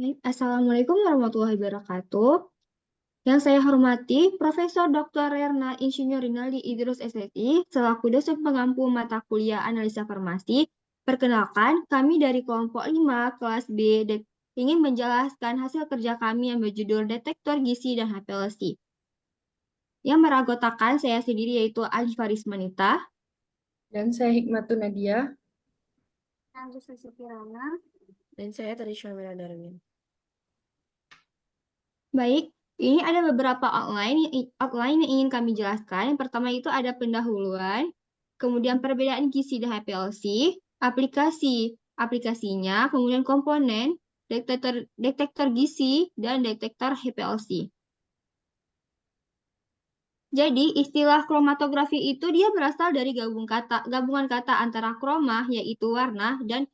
Assalamualaikum warahmatullahi wabarakatuh. Yang saya hormati Profesor Dr. Rerna Insinyur Rinaldi Idrus SSI selaku dosen pengampu mata kuliah analisa farmasi. Perkenalkan, kami dari kelompok 5 kelas B ingin menjelaskan hasil kerja kami yang berjudul Detektor Gizi dan HPLC. Yang meragotakan saya sendiri yaitu Ali Faris Manita. Dan saya Hikmatun Nadia. Dan saya Trisha Darwin. Baik, ini ada beberapa outline yang ingin kami jelaskan. Yang pertama itu ada pendahuluan, kemudian perbedaan gizi dan HPLC, aplikasinya, kemudian komponen, detektor gizi, dan detektor HPLC. Jadi, istilah kromatografi itu dia berasal dari gabungan kata antara kroma, yaitu warna, dan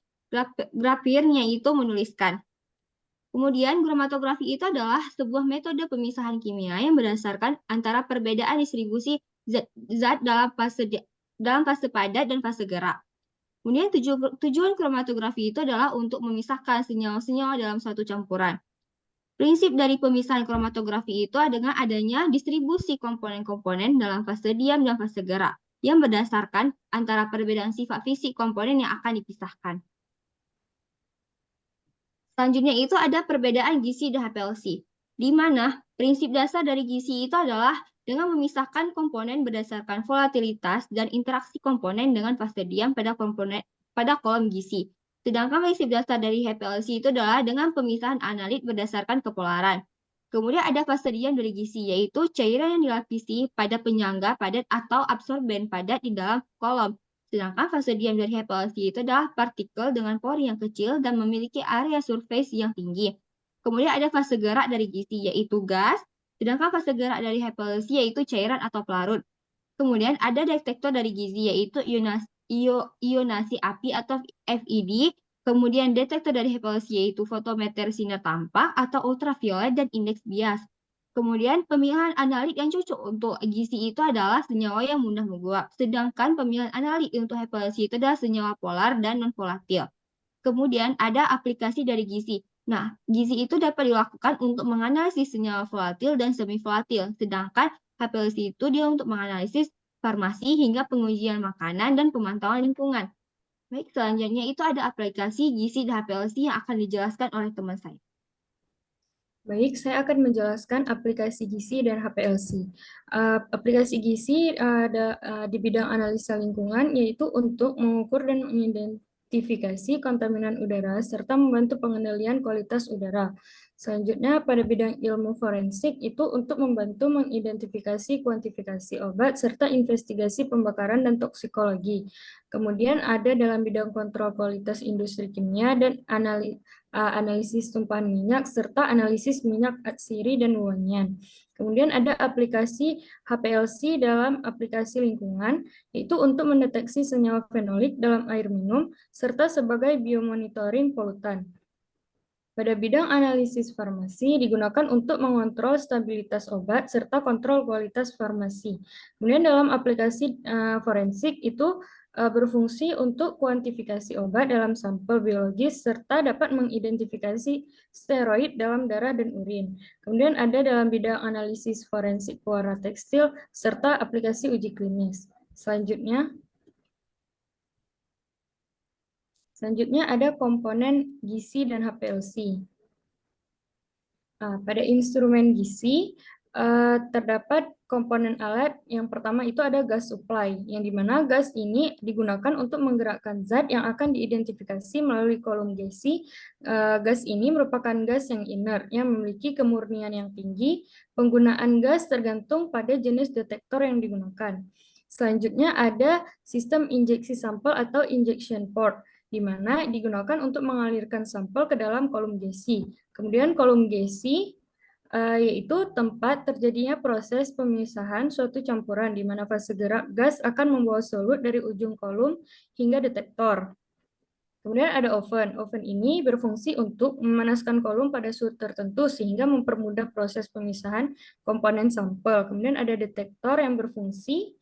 grafirnya itu menuliskan. Kemudian, kromatografi itu adalah sebuah metode pemisahan kimia yang berdasarkan antara perbedaan distribusi zat dalam fase padat dan fase gerak. Kemudian, tujuan kromatografi itu adalah untuk memisahkan senyawa-senyawa dalam suatu campuran. Prinsip dari pemisahan kromatografi itu dengan adanya distribusi komponen-komponen dalam fase diam dan fase gerak yang berdasarkan antara perbedaan sifat fisik komponen yang akan dipisahkan. Selanjutnya itu ada perbedaan gizi dan HPLC, di mana prinsip dasar dari gizi itu adalah dengan memisahkan komponen berdasarkan volatilitas dan interaksi komponen dengan fase diam pada kolom gizi. Sedangkan prinsip dasar dari HPLC itu adalah dengan pemisahan analit berdasarkan kepolaran. Kemudian ada fase diam dari gizi, yaitu cairan yang dilapisi pada penyangga padat atau absorben padat di dalam kolom. Sedangkan fase diam dari HPLC itu adalah partikel dengan pori yang kecil dan memiliki area surface yang tinggi. Kemudian ada fase gerak dari gizi, yaitu gas. Sedangkan fase gerak dari HPLC yaitu cairan atau pelarut. Kemudian ada detektor dari gizi, yaitu ionasi api atau FED. Kemudian detektor dari HPLC yaitu fotometer sinar tampak atau ultraviolet dan indeks bias. Kemudian pemilihan analit yang cocok untuk gizi itu adalah senyawa yang mudah menguap. Sedangkan pemilihan analit untuk HPLC itu adalah senyawa polar dan non-volatil. Kemudian ada aplikasi dari gizi. Nah, gizi itu dapat dilakukan untuk menganalisis senyawa volatil dan semi-volatil. Sedangkan HPLC itu dia untuk menganalisis farmasi hingga pengujian makanan dan pemantauan lingkungan. Baik, selanjutnya itu ada aplikasi gizi dan HPLC yang akan dijelaskan oleh teman saya. Baik, saya akan menjelaskan aplikasi gizi dan HPLC. Aplikasi gizi ada di bidang analisa lingkungan, yaitu untuk mengukur dan mengidentifikasi kontaminan udara serta membantu pengendalian kualitas udara. Selanjutnya, pada bidang ilmu forensik itu untuk membantu mengidentifikasi kuantifikasi obat serta investigasi pembakaran dan toksikologi. Kemudian ada dalam bidang kontrol kualitas industri kimia dan analisis tumpahan minyak serta analisis minyak atsiri dan wangian. Kemudian ada aplikasi HPLC dalam aplikasi lingkungan, yaitu untuk mendeteksi senyawa fenolik dalam air minum serta sebagai biomonitoring polutan. Pada bidang analisis farmasi digunakan untuk mengontrol stabilitas obat serta kontrol kualitas farmasi. Kemudian dalam aplikasi forensik itu berfungsi untuk kuantifikasi obat dalam sampel biologis serta dapat mengidentifikasi steroid dalam darah dan urin. Kemudian ada dalam bidang analisis forensik pewarna tekstil serta aplikasi uji klinis. Selanjutnya ada komponen gizi dan HPLC. Pada instrumen gizi terdapat komponen alat. Yang pertama itu ada gas supply, yang dimana gas ini digunakan untuk menggerakkan zat yang akan diidentifikasi melalui kolom gizi. Gas ini merupakan gas yang inert, yang memiliki kemurnian yang tinggi. Penggunaan gas tergantung pada jenis detektor yang digunakan. Selanjutnya ada sistem injeksi sampel atau injection port, di mana digunakan untuk mengalirkan sampel ke dalam kolom gizi. Kemudian kolom gizi yaitu tempat terjadinya proses pemisahan suatu campuran di mana fase gerak gas akan membawa solut dari ujung kolom hingga detektor. Kemudian ada oven. Oven ini berfungsi untuk memanaskan kolom pada suhu tertentu sehingga mempermudah proses pemisahan komponen sampel. Kemudian ada detektor yang berfungsi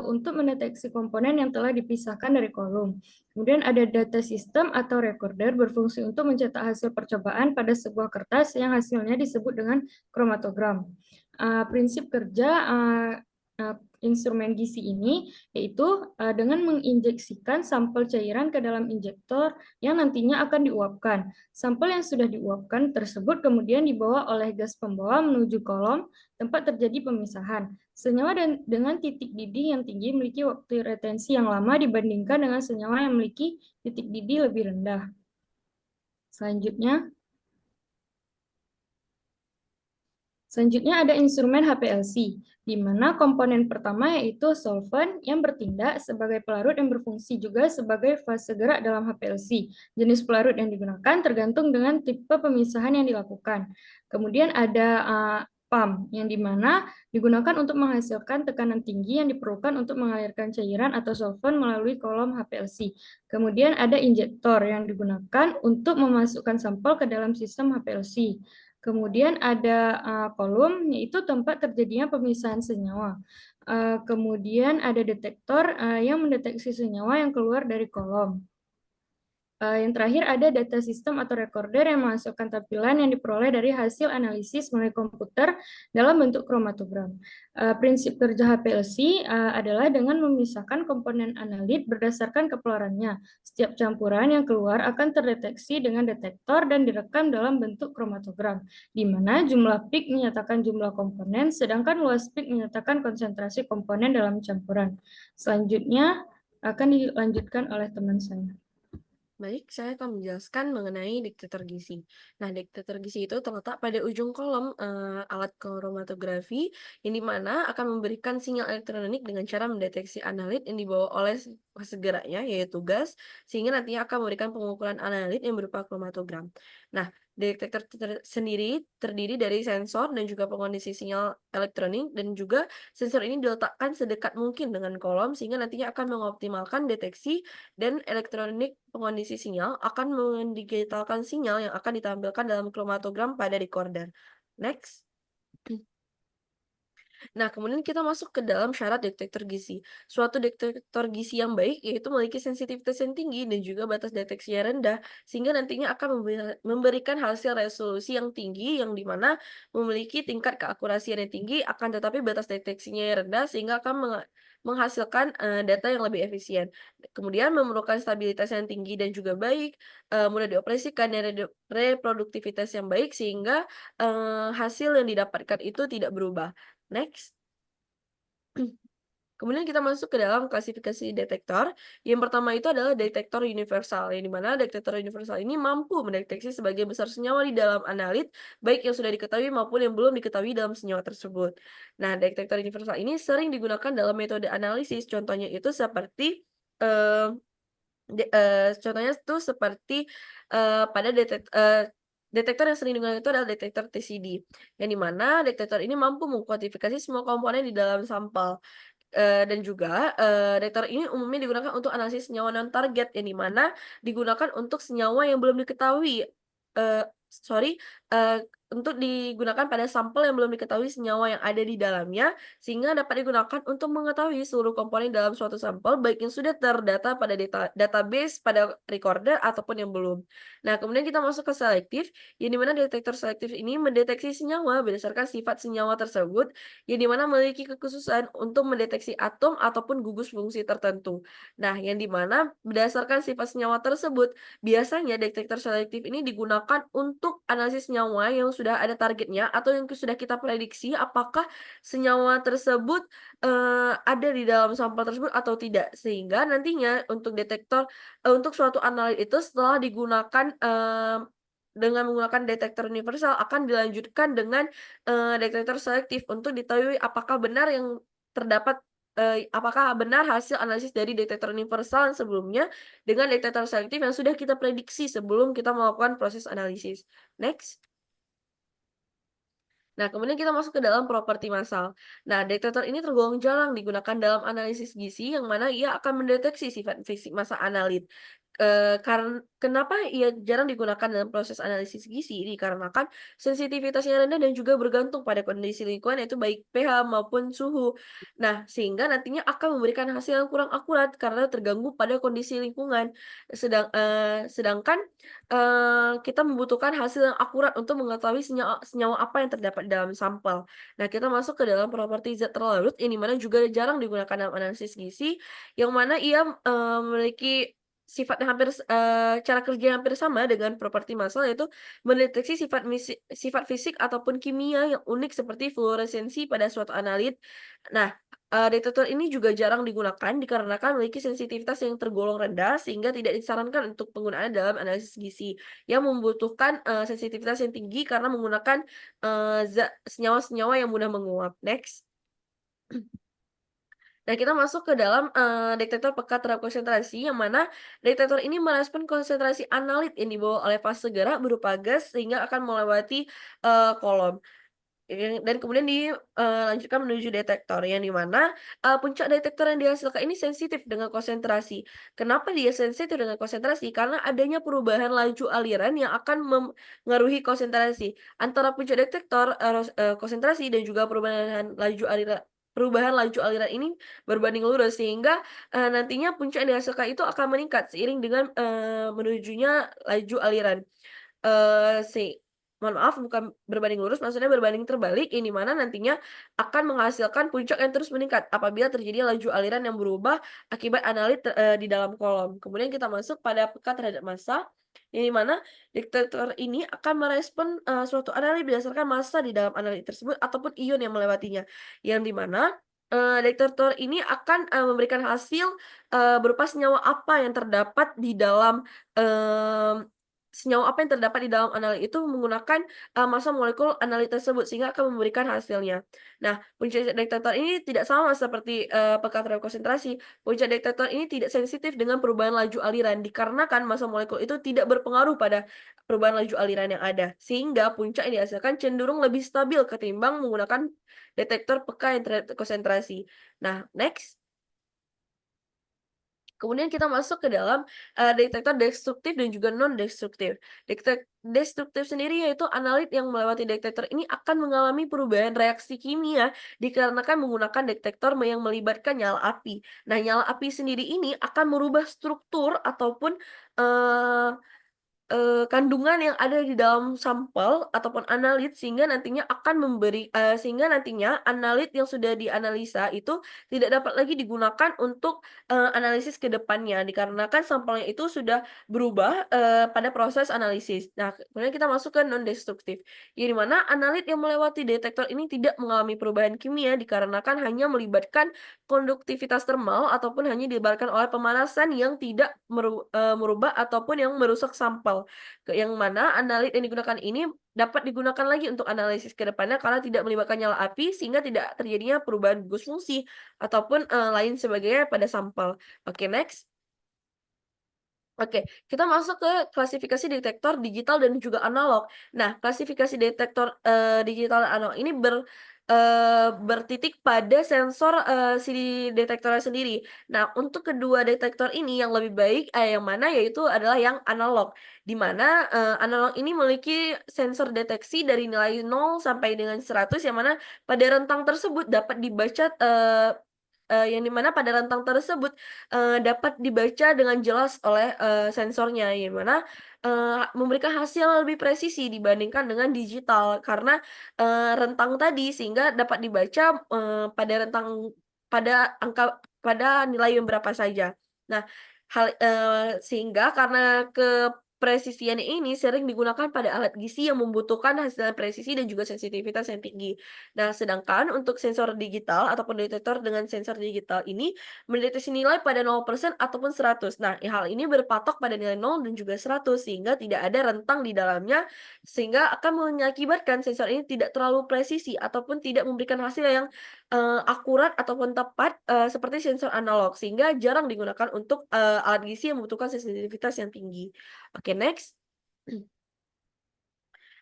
untuk mendeteksi komponen yang telah dipisahkan dari kolom. Kemudian ada data system atau recorder berfungsi untuk mencetak hasil percobaan pada sebuah kertas yang hasilnya disebut dengan kromatogram. Prinsip kerja instrumen gizi ini yaitu dengan menginjeksikan sampel cairan ke dalam injektor yang nantinya akan diuapkan. Sampel yang sudah diuapkan tersebut kemudian dibawa oleh gas pembawa menuju kolom tempat terjadi pemisahan. Senyawa dengan titik didih yang tinggi memiliki waktu retensi yang lama dibandingkan dengan senyawa yang memiliki titik didih lebih rendah. Selanjutnya ada instrumen HPLC, di mana komponen pertama yaitu solvent yang bertindak sebagai pelarut yang berfungsi juga sebagai fase gerak dalam HPLC. Jenis pelarut yang digunakan tergantung dengan tipe pemisahan yang dilakukan. Kemudian ada pump, yang dimana digunakan untuk menghasilkan tekanan tinggi yang diperlukan untuk mengalirkan cairan atau solvent melalui kolom HPLC. Kemudian ada injektor yang digunakan untuk memasukkan sampel ke dalam sistem HPLC. Kemudian ada kolom, yaitu tempat terjadinya pemisahan senyawa. Kemudian ada detektor yang mendeteksi senyawa yang keluar dari kolom. Yang terakhir ada data system atau recorder yang menghasilkan tampilan yang diperoleh dari hasil analisis melalui komputer dalam bentuk kromatogram. Prinsip kerja HPLC adalah dengan memisahkan komponen analit berdasarkan kepelorannya. Setiap campuran yang keluar akan terdeteksi dengan detektor dan direkam dalam bentuk kromatogram, di mana jumlah peak menyatakan jumlah komponen, sedangkan luas peak menyatakan konsentrasi komponen dalam campuran. Selanjutnya akan dilanjutkan oleh teman saya. Baik, saya akan menjelaskan mengenai detektor gizi. Nah, detektor gizi itu terletak pada ujung kolom alat kromatografi, yang dimana akan memberikan sinyal elektronik dengan cara mendeteksi analit yang dibawa oleh fase geraknya, yaitu gas, sehingga nantinya akan memberikan pengukuran analit yang berupa kromatogram. Nah, detektor sendiri terdiri dari sensor dan juga pengondisi sinyal elektronik, dan juga sensor ini diletakkan sedekat mungkin dengan kolom, sehingga nantinya akan mengoptimalkan deteksi, dan elektronik pengondisi sinyal akan mendigitalkan sinyal yang akan ditampilkan dalam kromatogram pada recorder. Next. Nah, kemudian kita masuk ke dalam syarat detektor gizi. Suatu detektor gizi yang baik yaitu memiliki sensitivitas yang tinggi dan juga batas deteksi yang rendah, sehingga nantinya akan memberikan hasil resolusi yang tinggi, yang dimana memiliki tingkat keakurasian yang tinggi, akan tetapi batas deteksinya yang rendah, sehingga akan menghasilkan data yang lebih efisien. Kemudian memerlukan stabilitas yang tinggi dan juga baik, mudah dioperasikan, dan reproduktivitas yang baik, sehingga hasil yang didapatkan itu tidak berubah. Next. Kemudian kita masuk ke dalam klasifikasi detektor. Yang pertama itu adalah detektor universal, yang dimana detektor universal ini mampu mendeteksi sebagian besar senyawa di dalam analit, baik yang sudah diketahui maupun yang belum diketahui dalam senyawa tersebut. Nah, detektor universal ini sering digunakan dalam metode analisis, contohnya itu seperti contohnya itu seperti pada detektor yang sering digunakan itu adalah detektor TCD, yang dimana detektor ini mampu mengkuantifikasi semua komponen di dalam sampel. Dan juga, detektor ini umumnya digunakan untuk analisis senyawa non-target, yang dimana digunakan untuk senyawa yang belum diketahui, eee, sorry, untuk digunakan pada sampel yang belum diketahui senyawa yang ada di dalamnya, sehingga dapat digunakan untuk mengetahui seluruh komponen dalam suatu sampel, baik yang sudah terdata pada database pada recorder ataupun yang belum. Nah, kemudian kita masuk ke selektif, yang dimana detektor selektif ini mendeteksi senyawa berdasarkan sifat senyawa tersebut, yang dimana memiliki kekhususan untuk mendeteksi atom ataupun gugus fungsi tertentu. Nah, yang dimana berdasarkan sifat senyawa tersebut, biasanya detektor selektif ini digunakan untuk analisis senyawa yang sudah ada targetnya atau yang sudah kita prediksi apakah senyawa tersebut ada di dalam sampel tersebut atau tidak. Sehingga nantinya untuk detektor untuk suatu analit itu setelah digunakan dengan menggunakan detektor universal akan dilanjutkan dengan detektor selektif untuk diketahui apakah benar yang terdapat, apakah benar hasil analisis dari detektor universal yang sebelumnya dengan detektor selektif yang sudah kita prediksi sebelum kita melakukan proses analisis. Next. Nah, kemudian kita masuk ke dalam properti massal. Nah, detektor ini tergolong jarang digunakan dalam analisis gizi, yang mana ia akan mendeteksi sifat fisik massa analit. Kenapa ia jarang digunakan dalam proses analisis gizi? Dikarenakan sensitivitasnya rendah dan juga bergantung pada kondisi lingkungan, yaitu baik pH maupun suhu. Nah, sehingga nantinya akan memberikan hasil yang kurang akurat karena terganggu pada kondisi lingkungan. Sedangkan kita membutuhkan hasil yang akurat untuk mengetahui senyawa apa yang terdapat di dalam sampel. Nah, kita masuk ke dalam properti zat terlarut, yang dimana juga jarang digunakan dalam analisis gizi, yang mana ia memiliki cara kerja yang hampir sama dengan properti massal, yaitu mendeteksi sifat fisik ataupun kimia yang unik seperti fluoresensi pada suatu analit. Nah, detektor ini juga jarang digunakan dikarenakan memiliki sensitivitas yang tergolong rendah sehingga tidak disarankan untuk penggunaan dalam analisis gizi yang membutuhkan, sensitivitas yang tinggi karena menggunakan, senyawa-senyawa yang mudah menguap. Next. Nah, kita masuk ke dalam, detektor pekat terhadap konsentrasi, yang mana detektor ini merespon konsentrasi analit yang dibawa oleh fase gerak berupa gas sehingga akan melewati, kolom. Dan kemudian lanjutkan menuju detektor, yang di mana, puncak detektor yang dihasilkan ini sensitif dengan konsentrasi. Kenapa dia sensitif dengan konsentrasi? Karena adanya perubahan laju aliran yang akan mempengaruhi konsentrasi. Antara puncak detektor, konsentrasi dan juga perubahan laju aliran ini berbanding lurus, sehingga, nantinya puncak yang dihasilkan itu akan meningkat seiring dengan, menujunya laju aliran. Eee, si Mohon maaf, bukan berbanding lurus, maksudnya berbanding terbalik, yang di mana nantinya akan menghasilkan puncak yang terus meningkat apabila terjadi laju aliran yang berubah akibat analit di dalam kolom. Kemudian kita masuk pada peka terhadap massa, yang di mana detektor ini akan merespon, suatu analit berdasarkan massa di dalam analit tersebut ataupun ion yang melewatinya. Yang di mana, detektor ini akan, memberikan hasil, berupa senyawa apa yang terdapat di dalam analit itu menggunakan, massa molekul analit tersebut sehingga akan memberikan hasilnya. Nah, puncak detektor ini tidak sama seperti, peka terhadap konsentrasi. Puncak detektor ini tidak sensitif dengan perubahan laju aliran dikarenakan massa molekul itu tidak berpengaruh pada perubahan laju aliran yang ada, sehingga puncak yang dihasilkan cenderung lebih stabil ketimbang menggunakan detektor peka yang terhadap konsentrasi. Nah, next. Kemudian kita masuk ke dalam, detektor destruktif dan juga non destruktif. Destruktif sendiri yaitu analit yang melewati detektor ini akan mengalami perubahan reaksi kimia dikarenakan menggunakan detektor yang melibatkan nyala api. Nah, nyala api sendiri ini akan merubah struktur ataupun, eee kandungan yang ada di dalam sampel ataupun analit sehingga nantinya analit yang sudah dianalisa itu tidak dapat lagi digunakan untuk, analisis ke depannya dikarenakan sampelnya itu sudah berubah, pada proses analisis. Nah, kemudian kita masuk ke non destruktif, yang di mana analit yang melewati detektor ini tidak mengalami perubahan kimia dikarenakan hanya melibatkan konduktivitas termal ataupun hanya dilibatkan oleh pemanasan yang tidak merubah ataupun yang merusak sampel. Yang mana analit yang digunakan ini dapat digunakan lagi untuk analisis ke depannya karena tidak melibatkan nyala api sehingga tidak terjadinya perubahan gugus fungsi ataupun, lain sebagainya pada sampel. Oke, next. Oke, kita masuk ke klasifikasi detektor digital dan juga analog. Nah, klasifikasi detektor, digital dan analog ini bertitik pada sensor, si detektornya sendiri. Nah, untuk kedua detektor ini yang lebih baik, yang mana yaitu adalah yang analog, di mana, analog ini memiliki sensor deteksi dari nilai 0 sampai dengan 100 yang mana pada rentang tersebut dapat dibaca, yang di mana pada rentang tersebut, dapat dibaca dengan jelas oleh, sensornya, yang mana, memberikan hasil yang lebih presisi dibandingkan dengan digital karena, rentang tadi sehingga dapat dibaca, pada nilai yang berapa saja. Nah, sehingga karena kepresisian ini sering digunakan pada alat gizi yang membutuhkan hasil yang presisi dan juga sensitivitas yang tinggi. Nah, sedangkan untuk sensor digital ataupun detektor dengan sensor digital ini mendeteksi nilai pada 0% ataupun 100. Nah, hal ini berpatok pada nilai 0 dan juga 100 sehingga tidak ada rentang di dalamnya, sehingga akan mengakibatkan sensor ini tidak terlalu presisi ataupun tidak memberikan hasil yang, akurat ataupun tepat, seperti sensor analog, sehingga jarang digunakan untuk, alat gizi yang membutuhkan sensitivitas yang tinggi. Oke, next.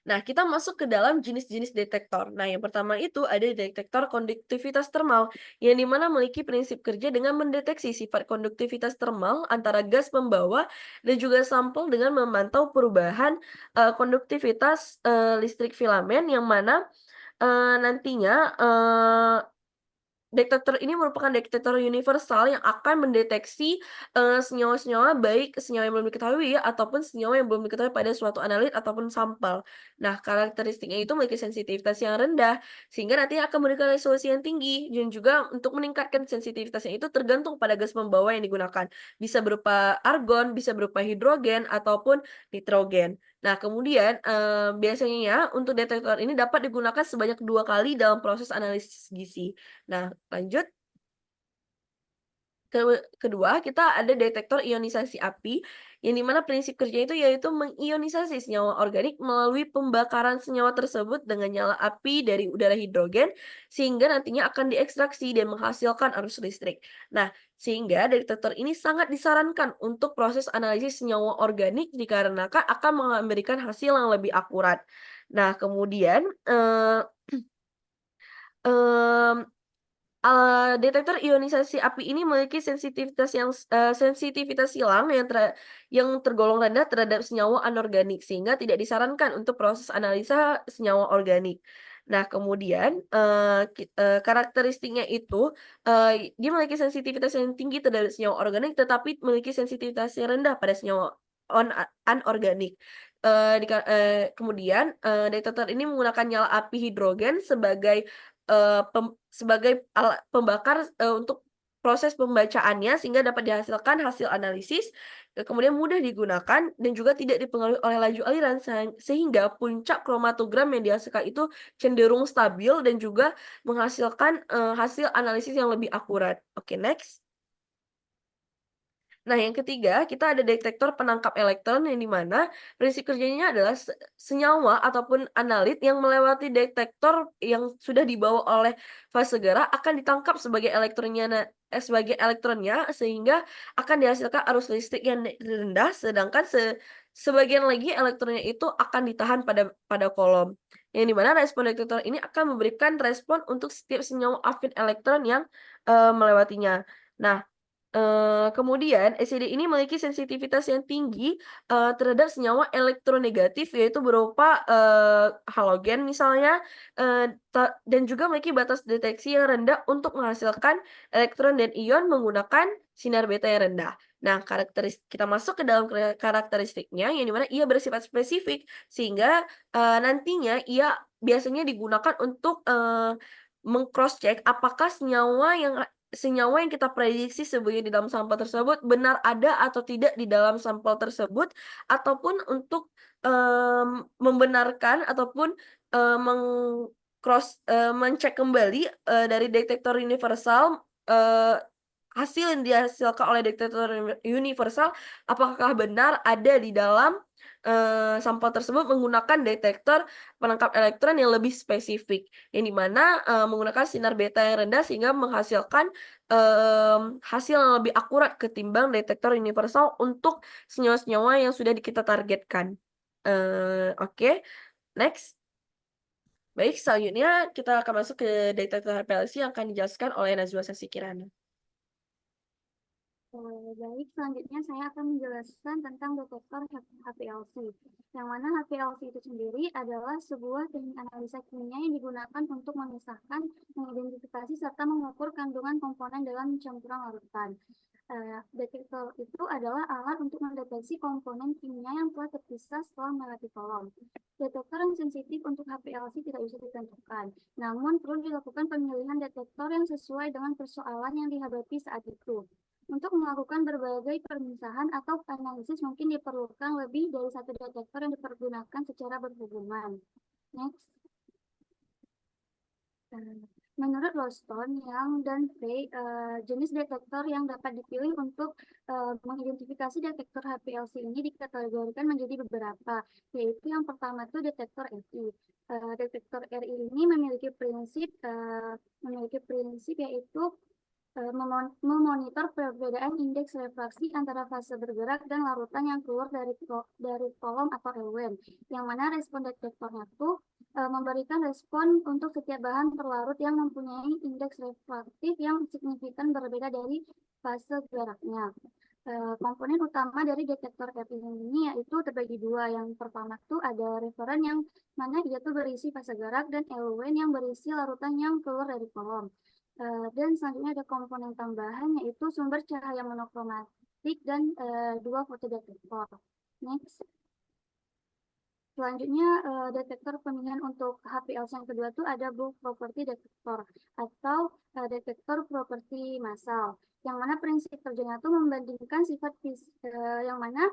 Nah, kita masuk ke dalam jenis-jenis detektor. Nah, yang pertama itu ada detektor konduktivitas termal, yang dimana memiliki prinsip kerja dengan mendeteksi sifat konduktivitas termal antara gas pembawa dan juga sampel dengan memantau perubahan konduktivitas listrik filamen, yang mana nantinya detektor ini merupakan detektor universal yang akan mendeteksi, senyawa-senyawa, baik senyawa yang belum diketahui ya, ataupun senyawa yang belum diketahui pada suatu analit ataupun sampel. Nah, karakteristiknya itu memiliki sensitivitas yang rendah, sehingga nantinya akan memberikan resolusi yang tinggi, dan juga untuk meningkatkan sensitivitasnya itu tergantung pada gas pembawa yang digunakan. Bisa berupa argon, bisa berupa hidrogen, ataupun nitrogen. Nah, kemudian, biasanya ya, untuk detektor ini dapat digunakan sebanyak 2 kali dalam proses analisis gizi. Nah, lanjut. Kedua, kita ada detektor ionisasi api, yang dimana prinsip kerja itu yaitu mengionisasi senyawa organik melalui pembakaran senyawa tersebut dengan nyala api dari udara hidrogen, sehingga nantinya akan diekstraksi dan menghasilkan arus listrik. Nah, sehingga detektor ini sangat disarankan untuk proses analisis senyawa organik dikarenakan akan memberikan hasil yang lebih akurat. Nah, kemudian, mmm detektor ionisasi api ini memiliki sensitivitas silang yang tergolong rendah terhadap senyawa anorganik, sehingga tidak disarankan untuk proses analisa senyawa organik. Nah, kemudian, karakteristiknya itu, dia memiliki sensitivitas yang tinggi terhadap senyawa organik, tetapi memiliki sensitivitas yang rendah pada senyawa anorganik. Kemudian, detektor ini menggunakan nyala api hidrogen sebagai alat pembakar, untuk proses pembacaannya, sehingga dapat dihasilkan hasil analisis, kemudian mudah digunakan dan juga tidak dipengaruhi oleh laju aliran, sehingga puncak kromatogram yang dihasilkan itu cenderung stabil dan juga menghasilkan, hasil analisis yang lebih akurat. Oke, next. Nah, yang ketiga, kita ada detektor penangkap elektron, yang di mana prinsip kerjanya adalah senyawa ataupun analit yang melewati detektor yang sudah dibawa oleh fase gerak akan ditangkap sebagai elektronnya, sehingga akan dihasilkan arus listrik yang rendah, sedangkan sebagian lagi elektronnya itu akan ditahan pada kolom. Yang di mana respon detektor ini akan memberikan respon untuk setiap senyawa afin elektron yang melewatinya. Nah, kemudian ECD ini memiliki sensitivitas yang tinggi, terhadap senyawa elektronegatif, yaitu berupa, halogen misalnya, dan juga memiliki batas deteksi yang rendah untuk menghasilkan elektron dan ion menggunakan sinar beta yang rendah. Nah, kita masuk ke dalam karakteristiknya, yang di mana ia bersifat spesifik, sehingga, nantinya ia biasanya digunakan untuk, meng-cross check apakah senyawa yang kita prediksi sebagai di dalam sampel tersebut benar ada atau tidak di dalam sampel tersebut, ataupun untuk, membenarkan ataupun, mencek kembali, dari detektor universal, hasil yang dihasilkan oleh detektor universal apakah benar ada di dalam, sampel tersebut menggunakan detektor penangkap elektron yang lebih spesifik, yang di mana, menggunakan sinar beta yang rendah sehingga menghasilkan, hasil yang lebih akurat ketimbang detektor universal untuk senyawa-senyawa yang sudah kita targetkan. Oke, next. Baik, selanjutnya kita akan masuk ke detektor HPLC yang akan dijelaskan oleh Najwa Sasy Kirana. Baik, selanjutnya saya akan menjelaskan tentang detektor HPLC. Yang mana HPLC itu sendiri adalah sebuah teknik analisa kimia yang digunakan untuk memisahkan, mengidentifikasi, serta mengukur kandungan komponen dalam campuran larutan. Detektor itu adalah alat untuk mendeteksi komponen kimia yang telah terpisah setelah melewati kolom. Detektor yang sensitif untuk HPLC tidak bisa ditentukan, namun perlu dilakukan pemilihan detektor yang sesuai dengan persoalan yang dihadapi saat itu. Untuk melakukan berbagai pemisahan atau analisis mungkin diperlukan lebih dari satu detektor yang dipergunakan secara berhubungan. Next. Menurut Roston, Young, dan Frey, jenis detektor yang dapat dipilih untuk mengidentifikasi detektor HPLC ini dikategorikan menjadi beberapa, yaitu yang pertama itu detektor RI. Detektor RI ini memiliki prinsip yaitu memonitor perbedaan indeks refraksi antara fase bergerak dan larutan yang keluar dari kolom atau elemen, yang mana respon detektornya tuh memberikan respon untuk setiap bahan berlarut yang mempunyai indeks refraktif yang signifikan berbeda dari fase geraknya. Komponen utama dari detektor Kaplan ini yaitu terbagi dua. Yang pertama tuh ada referen yang mana dia tuh berisi fase gerak dan elemen yang berisi larutan yang keluar dari kolom. Dan selanjutnya ada komponen tambahan yaitu sumber cahaya monokromatik dan dua fotodetektor. Next. Selanjutnya detektor pemilihan untuk HPLC yang kedua tuh ada bulk property detektor atau detektor properti massal. Yang mana prinsip kerjanya tuh membandingkan sifat yang mana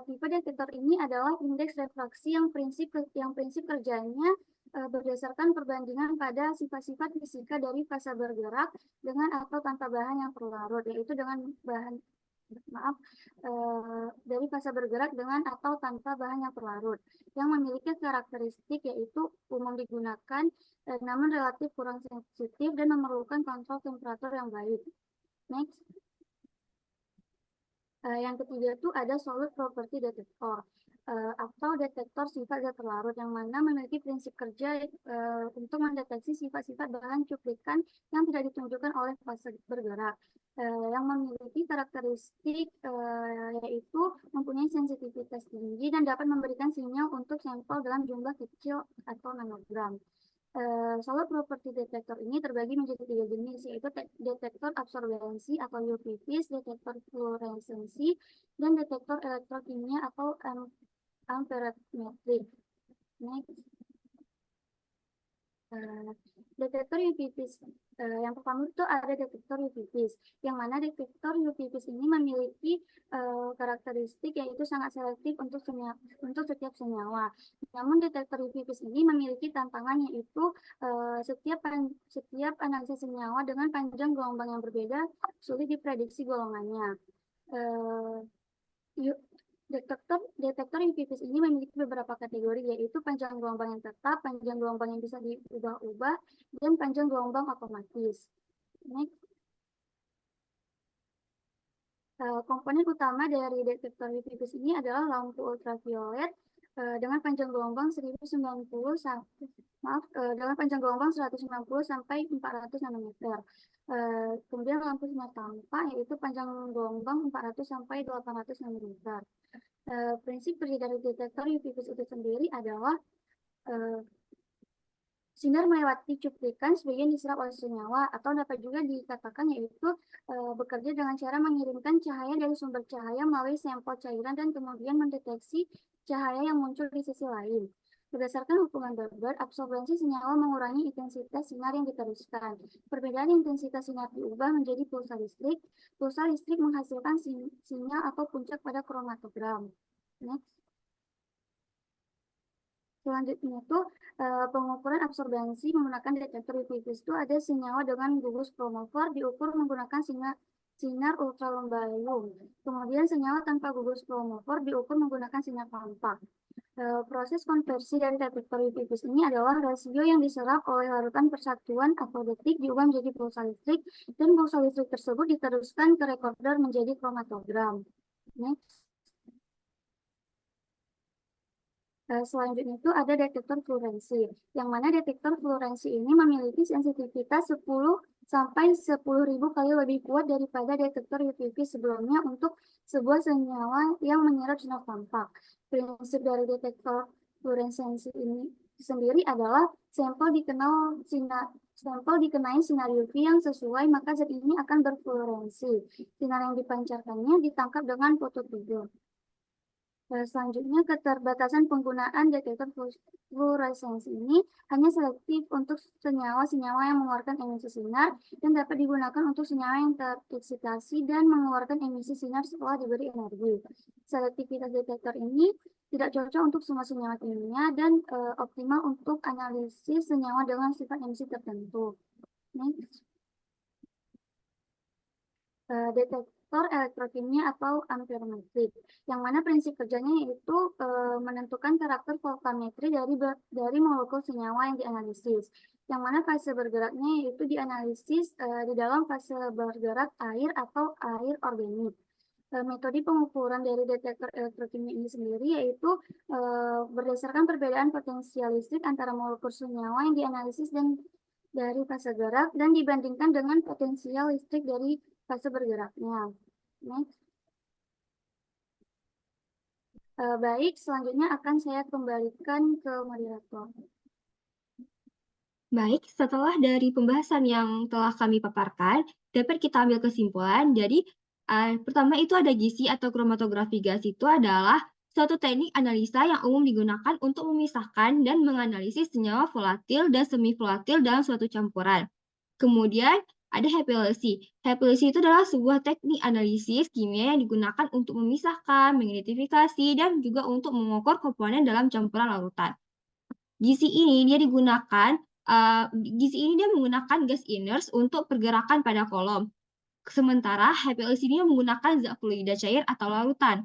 tipe detektor ini adalah indeks refraksi yang prinsip kerjanya berdasarkan perbandingan pada sifat-sifat fisika dari fase bergerak dengan atau tanpa bahan yang berlarut, yaitu dengan bahan dari fase bergerak dengan atau tanpa bahan yang berlarut, yang memiliki karakteristik yaitu umum digunakan namun relatif kurang sensitif dan memerlukan kontrol temperatur yang baik. Next. Yang ketiga itu ada solid property detector atau detektor sifat zat terlarut, yang mana memiliki prinsip kerja untuk mendeteksi sifat-sifat bahan cuplikan yang tidak ditunjukkan oleh fase bergerak, yang memiliki karakteristik yaitu mempunyai sensitivitas tinggi dan dapat memberikan sinyal untuk sampel dalam jumlah kecil atau nanogram. Solid property detektor ini terbagi menjadi tiga jenis, yaitu detektor absorbensi atau UV-Vis, detektor fluoresensi, dan detektor elektrokimia atau amperometrik. Next. Detektor UV-Vis. Yang pertama itu ada detektor UV-Vis, yang mana detektor UV-Vis ini memiliki karakteristik yaitu sangat selektif untuk setiap senyawa. Namun detektor UV-Vis ini memiliki tantangan yaitu setiap analisa senyawa dengan panjang gelombang yang berbeda sulit diprediksi golongannya. Detektor UV-Vis ini memiliki beberapa kategori, yaitu panjang gelombang yang tetap, panjang gelombang yang bisa diubah-ubah, dan panjang gelombang otomatis. Next. Komponen utama dari detektor UV-Vis ini adalah lampu ultraviolet dengan panjang gelombang 1090 dengan panjang gelombang 190 sampai 400 nanometer. Kemudian lampu sinar tanpa yaitu panjang gelombang 400 sampai 800 nanometer. Prinsip kerja dari detektor UV-Vis itu sendiri adalah sinar melewati cuplikan sebagian diserap oleh senyawa, atau dapat juga dikatakan yaitu bekerja dengan cara mengirimkan cahaya dari sumber cahaya melalui sampel cairan dan kemudian mendeteksi cahaya yang muncul di sisi lain. Berdasarkan hubungan Berber, absorbensi senyawa mengurangi intensitas sinar yang diteruskan. Perbedaan intensitas sinar diubah menjadi pulsa listrik. Pulsa listrik menghasilkan sinyal atau puncak pada kromatogram. Next. Selanjutnya itu pengukuran absorbensi menggunakan detektor UV-Vis itu ada senyawa dengan gugus kromofor diukur menggunakan sinar ultraviolet. Kemudian senyawa tanpa gugus kromofor diukur menggunakan sinar tampak. Proses konversi dari detektor UV-Vis ini adalah rasio yang diserap oleh larutan persatuan atau detik diubah menjadi pulsa listrik, dan pulsa listrik tersebut diteruskan ke rekorder menjadi kromatogram. Next. Selanjutnya itu ada detektor fluorensi, yang mana detektor fluorensi ini memiliki sensitivitas 10 sampai 10.000 kali lebih kuat daripada detektor UV-Vis sebelumnya untuk sebuah senyawa yang menyerap sinar tampak. Prinsip dari detektor fluorensensi ini sendiri adalah sampel dikenai sinar UV yang sesuai, maka zat ini akan berfluorensi. Sinar yang dipancarkannya ditangkap dengan fototidur. Selanjutnya, keterbatasan penggunaan detektor fluoresensi ini hanya selektif untuk senyawa-senyawa yang mengeluarkan emisi sinar dan dapat digunakan untuk senyawa yang tereksitasi dan mengeluarkan emisi sinar setelah diberi energi. Selektivitas detektor ini tidak cocok untuk semua senyawa kimia dan optimal untuk analisis senyawa dengan sifat emisi tertentu. Next. detektor elektrokimia atau amperometrik, yang mana prinsip kerjanya yaitu menentukan karakter voltametri dari molekul senyawa yang dianalisis, yang mana fase bergeraknya yaitu dianalisis di dalam fase bergerak air atau air organik. Metode pengukuran dari detektor elektrokimia ini sendiri yaitu berdasarkan perbedaan potensial listrik antara molekul senyawa yang dianalisis dan dari fase gerak dan dibandingkan dengan potensial listrik dari fase bergeraknya. Next. Baik, selanjutnya akan saya kembalikan ke moderator. Baik, setelah dari pembahasan yang telah kami paparkan, dapat kita ambil kesimpulan. Jadi, pertama itu ada GISI atau kromatografi gas itu adalah suatu teknik analisa yang umum digunakan untuk memisahkan dan menganalisis senyawa volatil dan semi volatil dalam suatu campuran. Kemudian ada HPLC. HPLC itu adalah sebuah teknik analisis kimia yang digunakan untuk memisahkan, mengidentifikasi, dan juga untuk mengukur komponen dalam campuran larutan. GISI ini dia menggunakan gas inert untuk pergerakan pada kolom. Sementara HPLC ini menggunakan zat fluida cair atau larutan.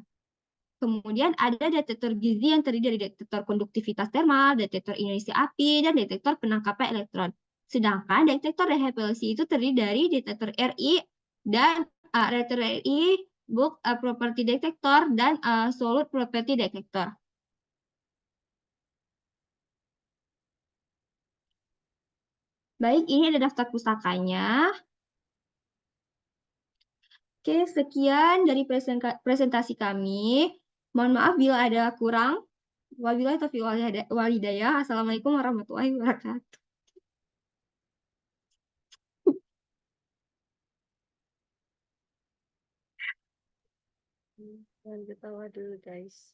Kemudian ada detektor gizi yang terdiri dari detektor konduktivitas termal, detektor inersi api, dan detektor penangkapan elektron. Sedangkan detektor HPLC itu terdiri dari detektor RI dan detektor RI, bulk property detector, dan solute property detector. Baik, ini ada daftar pusakanya. Oke, sekian dari presentasi kami. Mohon maaf bila ada kurang. Wabillahi taufiq wal hidayah. Assalamualaikum warahmatullahi wabarakatuh. Jangan ketawa dulu, guys.